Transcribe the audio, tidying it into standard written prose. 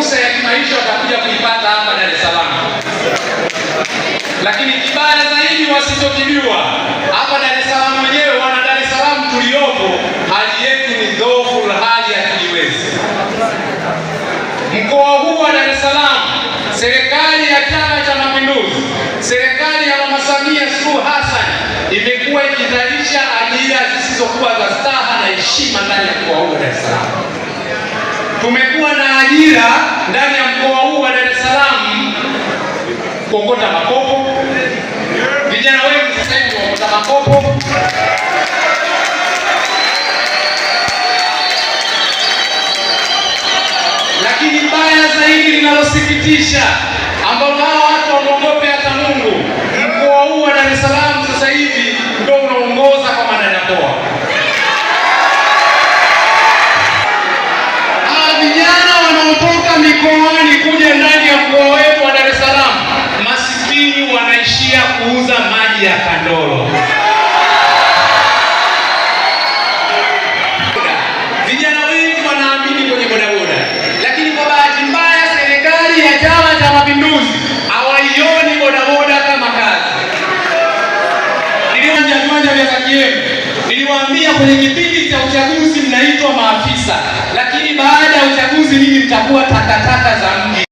fursa ya kimaisha watakuja kuipata hapa Dar es Salaam. Lakini kibaya zaidi wasichokijua, hapa Dar es Salaam wenyewe, wana Dar es Salaam tuliopo, hali yetu ni dhaifu, hali ya kijiwezi. Mkoa huu wa Dar es Salaam, serikali ya Chama cha Mapinduzi, serikali ya Mama Samia Suluhu Hassan imekuwa ikizalisha ajira zisizokuwa za staha na heshima ndani ya mkoa huu wa Dar es Salaam. Tumekuwa na ajira ndani ya mkoa huu wa Dar es Salaam, kuokota makopo. Vijana wengi sasa hivi waokota makopo. Lakini baya zaidi linalosikitisha, ambao hawa watu wamuogope hata Mungu, mkoa huu wa Dar es Salaam sasa hivi ndio unaongoza kwa madadapoa. Vijana wanaotoka mikoani kuja ndani ya mkoa wetu wa Dar es Salaam, masikini wanaishia kuuza maji ya kandolo. Vijana wengi wanaamini kwenye bodaboda, lakini kwa bahati mbaya serikali ya Chama cha Mapinduzi hawaioni bodaboda kama kazi. Viwanja vya KM, niliwaambia kwenye kipindi cha uchaguzi mnaitwa maafisa, lakini baada ya uchaguzi ninyi mtakuwa takataka za mji.